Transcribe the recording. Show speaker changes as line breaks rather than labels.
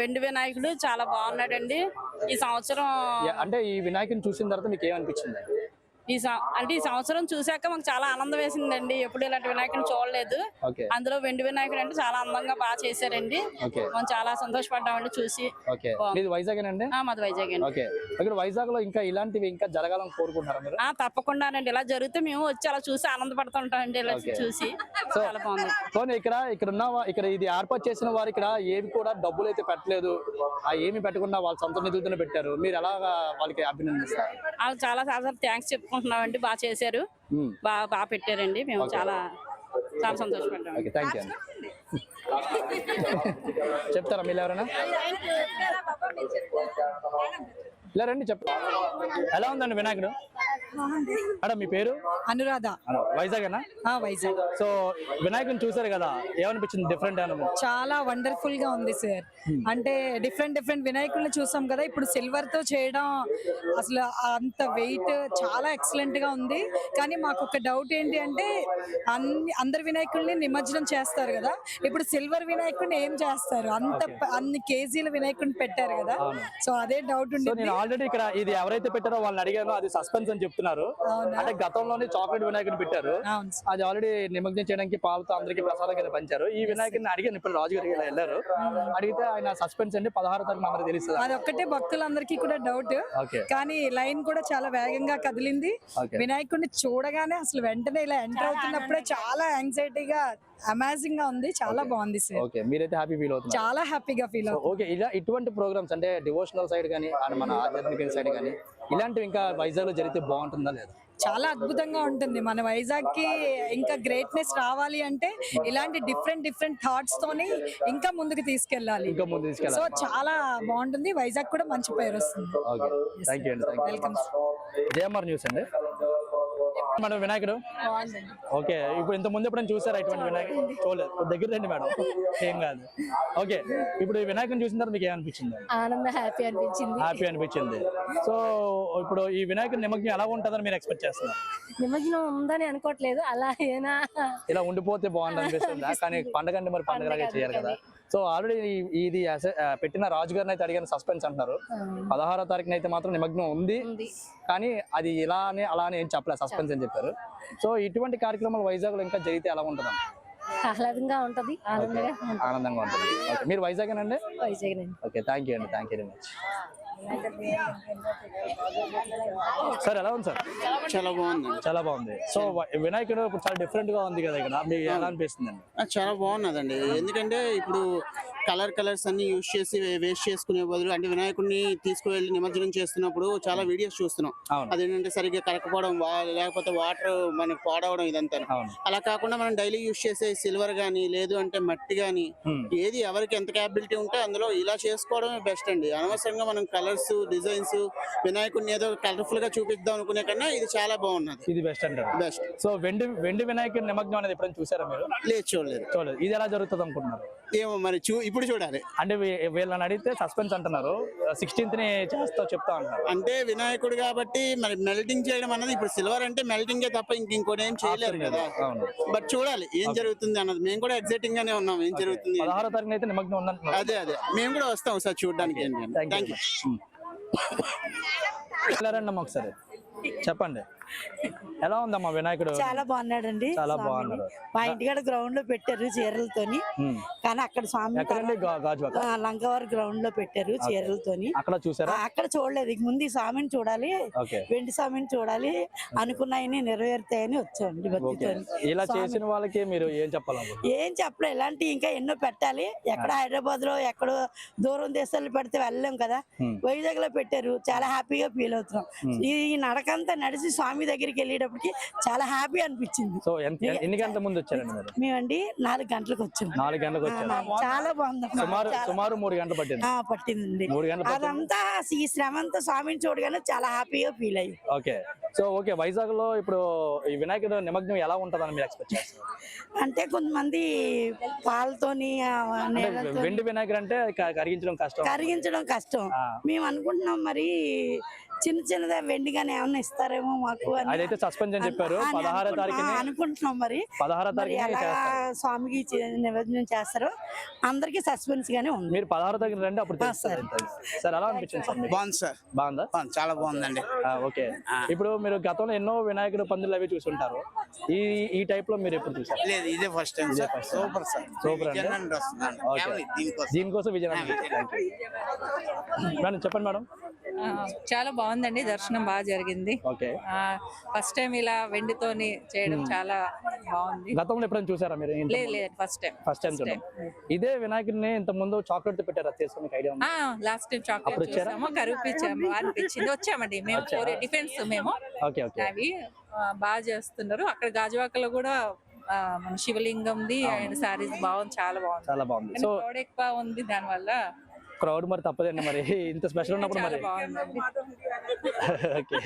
వెండి వినాయకుడు చాలా బాగున్నాడండి ఈ సంవత్సరం.
అంటే ఈ వినాయకుని చూసిన తర్వాత మీకు ఏమనిపించింది?
అంటే ఈ సంవత్సరం చూసాక మాకు చాలా ఆనందం వేసిందండి. ఎప్పుడు ఇలాంటి వినాయకుడిని చూడలేదు. అందులో వెండి వినాయకుడు అంటే చాలా అందంగా బాగా చేశారండి. మనం చాలా సంతోషపడ్డామండి చూసి.
వైజాగ్ అండి?
మాది వైజాగ్ అండి.
ఇక్కడ వైజాగ్ లో ఇంకా ఇలాంటివి ఇంకా జరగాలని కోరుకుంటున్నారా మీరు?
తప్పకుండానండి. ఇలా జరిగితే మేము వచ్చి అలా చూసి ఆనందపడుతూ ఉంటామండి. ఇలా చూసి చాలా బాగుంది.
ఇక్కడ ఇది ఏర్పాటు చేసిన వారు ఇక్కడ ఏమి కూడా డబ్బులు అయితే పెట్టలేదు. ఏమి పెట్టకుండా వాళ్ళ సొంత నిధులతోనే పెట్టారు. మీరు ఎలా వాళ్ళకి అభినందిస్తారు?
వాళ్ళు చాలా థ్యాంక్స్ చెప్పుకుంటున్నామండి. బాగా చేశారు, బాగా పెట్టారండి. మేము చాలా చాలా సంతోషపడ్డాము.
చెప్తారా మీరు ఎవరైనా? ఇలా రండి, చెప్పండి. ఎలా ఉందండి వినాయకుడు? మేడం మీ పేరు?
అనురాధ.
వైజాగేనా?
వైజాగ్.
సో వినాయకుని చూసారు కదా, ఏమనిపించింది? డిఫరెంట్ అనుభవం.
చాలా వండర్ఫుల్ గా ఉంది సార్. అంటే డిఫరెంట్ వినాయకుల్ని చూసాం కదా, ఇప్పుడు సిల్వర్ తో చేయడం అసలు అంత వెయిట్ చాలా ఎక్సలెంట్ గా ఉంది. కానీ మాకు ఒక డౌట్ ఏంటి అంటే అందరి వినాయకుల్ని నిమజ్జనం చేస్తారు కదా, ఇప్పుడు సిల్వర్ వినాయకుడిని ఏం చేస్తారు? అన్ని కేజీల వినాయకుడిని పెట్టారు కదా, సో అదే డౌట్ ఉంది.
ఆల్రెడీ ఇక్కడ ఇది ఎవరైతే పెట్టారో వాళ్ళని అడిగాను, అది సస్పెన్స్ అని చెప్తున్నారు. అంటే గతంలోనే చాక్లెట్ వినాయకుని పెట్టారు, అది ఆల్రెడీ నిమజ్జనం చేయడానికి పాలతో అందరికి ప్రసాదం కింద పంచారు. ఈ వినాయకుని అడిగాను ఇప్పుడు రాజుగారికి వెళ్ళారు, అడిగితే ఆయన సస్పెన్స్ అండి 16వ తారీఖు అందరికి తెలుస్తుంది.
అది ఒక్కటే భక్తులందరికీ కూడా డౌట్. కానీ లైన్ కూడా చాలా వేగంగా కదిలింది. వినాయకుడిని చూడగానే అసలు వెంటనే ఇలా ఎంటర్ అవుతున్నప్పుడే చాలా యాంగ్జైటీగా అమేజింగ్ గా ఉంది. చాలా బాగుంది సార్.
మీరైతే హ్యాపీ ఫీల్ అవుతున్నారు?
చాలా హ్యాపీగా ఫీల్ అవుతుంది.
ఇలా ఇటువంటి ప్రోగ్రామ్స్ అంటే డివోషనల్ సైడ్ కానీ మన ఆధ్యాత్మిక సైడ్ కానీ ఇలాంటివి ఇంకా వైజాగ్ లో జరిగితే బాగుంటుందా లేదా?
చాలా అద్భుతంగా ఉంటుంది. మన వైజాగ్ కి ఇంకా గ్రేట్నెస్ రావాలి అంటే ఇలాంటి డిఫరెంట్ థాట్స్ తోని ఇంకా ముందుకు తీసుకెళ్ళాలి. సో చాలా బాగుంటుంది. వైజాగ్ కూడా మంచి పేరు వస్తుంది. వెల్కమ్.
జేఎంఆర్ న్యూస్ అండి. మేడం వినాయకుడు ఇప్పుడు ఇంత ముందు ఎప్పుడైనా చూసారా ఇటువంటి వినాయకుడు? చూడలేదు. దగ్గర రండి మేడం, ఏం కాదు. ఇప్పుడు ఈ వినాయకుని చూసిన తర్వాత మీకు ఏమనిపించింది?
ఆనందం, హ్యాపీ
అనిపించింది. సో ఇప్పుడు ఈ వినాయకుడి నిమజ్జనం ఎలా ఉంటుందని మీరు ఎక్స్పెక్ట్ చేస్తున్నారు?
నిమజ్జనం ఉందని అనుకోవట్లేదు, అలా
ఇలా ఉండిపోతే బాగుంది అనిపిస్తుందా? కానీ పండగ అంటే మరి పండగలాగే చేయాలి కదా. సో ఆల్రెడీ ఇది పెట్టిన రాజుగారిని అయితే అడిగిన సస్పెన్స్ అంటున్నారు. 16వ తారీఖున అయితే మాత్రం నిమగ్నం ఉంది, కానీ అది ఇలా అని అలా అని ఏం చెప్పలేదు, సస్పెన్స్ అని చెప్పారు. సో ఇటువంటి కార్యక్రమాలు వైజాగ్ లో ఇంకా జరిగితే ఎలా ఉంటుంది?
ఆహ్లాదంగా ఉంటది,
ఆనందంగా ఉంటుంది. మీరు వైజాగేనండి?
వైజాగ్.
ఓకే, థ్యాంక్ యూ అండి, thank you very much. Sir ఎలా ఉంది సార్? చాలా బాగుంది. సో వినాయకుడు ఇప్పుడు చాలా డిఫరెంట్ గా ఉంది కదా, ఇక్కడ మీకు ఎలా అనిపిస్తుంది అండి?
చాలా బాగున్నదండి. ఎందుకంటే ఇప్పుడు కలర్స్ అన్ని యూజ్ చేసి వేస్ట్ చేసుకునే బదులు అంటే వినాయకుడిని తీసుకువెళ్ళి నిమజ్జనం చేస్తున్నప్పుడు చాలా వీడియోస్ చూస్తున్నాం. అదేంటంటే సరిగ్గా కలకపోవడం, లేకపోతే వాటర్ మనకు పాడవడం, ఇదంతా. అలా కాకుండా మనం డైలీ యూజ్ చేసే సిల్వర్ గానీ లేదు అంటే మట్టి గానీ ఏది ఎవరికి ఎంత క్యాపబిలిటీ ఉంటే అందులో ఇలా చేసుకోవడమే బెస్ట్ అండి. అనవసరంగా మనం కలర్స్, డిజైన్స్ వినాయకుడిని ఏదో కలర్ఫుల్ గా చూపిద్దాం అనుకునే కన్నా ఇది చాలా బాగున్నది.
ఇది బెస్ట్ అంటారు? బెస్ట్. సో వెండి వినాయకుడి నిమజ్జనం అనేది ఎప్పుడైనా చూసారా మీరు?
లేదు, చూడలేదు.
ఇది ఎలా జరుగుతుంది అనుకుంటున్నారు?
ఏమో మరి ఇప్పుడు చూడాలి.
అంటే వీళ్ళని అడిగితే సస్పెన్స్ అంటున్నారు, 16th చెప్తా అంటున్నారు.
అంటే వినాయకుడు కాబట్టి మరి మెల్టింగ్ చేయడం అన్నది, ఇప్పుడు సిల్వర్ అంటే మెల్టింగ్ తప్ప ఇంకోటి ఏం చేయలేరు కదా. బట్ చూడాలి ఏం జరుగుతుంది అన్నది. మేము కూడా ఎగ్జైటింగ్ గానే ఉన్నాం, ఏం జరుగుతుంది.
16వ తారీఖున అయితే నిమగ్నం ఉందంటున్నారు.
అదే మేము కూడా వస్తాం సార్ చూడడానికి. Thank you.
ఒకసారి చెప్పండి, ఎలా ఉందమ్మా వినాయకుడు?
చాలా బాగున్నాడండి.
చాలా బాగున్నాడు.
మా ఇంటికాడ గ్రౌండ్ లో పెట్టారు చీరలతోని, కానీ అక్కడ స్వామి లంకవారి గ్రౌండ్ లో పెట్టారు చీరలతోని.
అక్కడ చూసారా?
అక్కడ చూడలేదు. ముందు ఈ స్వామిని చూడాలి, వెండి స్వామిని చూడాలి అనుకున్నాయని నెరవేరుతాయని వచ్చాండి భక్తితో.
ఇలా చేసిన వాళ్ళకి మీరు ఏం చెప్పాలి?
ఏం చెప్పలేదు, ఇలాంటి ఇంకా ఎన్నో పెట్టాలి. ఎక్కడ హైదరాబాద్ లో ఎక్కడో దూరం దేశాలు పెడితే వెళ్ళలేం కదా, వైజాగ్ లో పెట్టారు. చాలా హ్యాపీగా ఫీల్ అవుతున్నాం. ఈ నడకంతా నడిచి స్వామి దగ్గరికి వెళ్ళేటప్పటికి చాలా హ్యాపీ అనిపించింది.
సో ఎన్ని గంటల ముందు వచ్చారండి మీరు?
మేమండి 4 గంటలకు వచ్చాము.
4 గంటలకు వచ్చారు.
చాలా బాగుంది.
సుమారు 3 గంటలు
పట్టిందండి. అదంతా ఈ శ్రమంతా స్వామిని చూడగానే చాలా హ్యాపీగా ఫీల్ అయ్యి.
ఓకే వైజాగ్ లో ఇప్పుడు ఈ వినాయకుడు నిమగ్నం ఎలా ఉంటదని మీరు ఎక్స్పెక్ట్ చేస్తారు?
అంటే కొంతమంది పాలతోని
వెండి వినాయకుడు అంటే కరిగించడం కష్టం.
మేము అనుకుంటున్నాం మరి చిన్న చిన్నదే వెండి కానీ ఏమన్నా ఇస్తారేమో మాకు అని
అదైతే సస్పెన్స్ అని చెప్పారు.
అని
16వ తారీఖుని
అనుకుంటున్నాం. మరి
16వ
మరి
తారీఖుని
ఎలా
చేస్తారు.
స్వామికి నివేదనం చేస్తారో అందరికి సస్పెన్స్ గానే ఉంది.
మీరు 16వ తారీఖున రండి, అప్పుడు తెలుస్తుంది. సార్ ఎలా అనిపించింది సార్ మీకు?
బాగుంది సార్,
బాగుందా?
చాలా బాగుందండి.
ఓకే. ఇప్పుడు మీరు గతంలో ఎన్నో వినాయకుడు పందులు అవి చూసుంటారు. ఈ టైప్ లో మీరు ఎప్పుడు చూసారు?
లేదు, ఇదే first time sir. Super sir,
super అండి.
విజయనగరం నుండి వస్తున్నాను. కేవలం
దీనికోసం విజయనగరం. మేడం చెప్పండి మేడం.
చాలా బాగుందండి, దర్శనం బాగా జరిగింది.
ఓకే.
ఫస్ట్ టైం ఇలా వెండితోని చేయడం చాలా బాగుంది.
గతంలో ఎప్పుడైనా చూసారా మీరు?
లేదు లేదు, ఫస్ట్ టైం.
ఫస్ట్ టైం చూడండి. ఇదే వినాయకుడిని ఇంత ముందు చాక్లెట్ తో పెట్టారు, అది తెలుసు ఐడియా ఉంది?
లాస్ట్ టైం చాక్లెట్
అప్పుడు వచ్చారా?
చూసాము, కరిపించాము అనిపించింది. వచ్చామండి మేము, డిఫెన్స్ మేము.
Okay okay.
అవి బాగా చేస్తున్నారు. అక్కడ గాజువాకలో కూడా మన శివలింగంది అండ్ సారీస్ బాగుంది, చాలా బాగుంది.
చాలా బాగుంది. సో
క్రౌడ్ ఎక్కువ ఉంది, దాని వల్ల
క్రౌడ్ మరి తప్పదండి, మరి ఇంత స్పెషల్ ఉన్నప్పుడు మరి.
చాలా బాగుందండి.
ఓకే.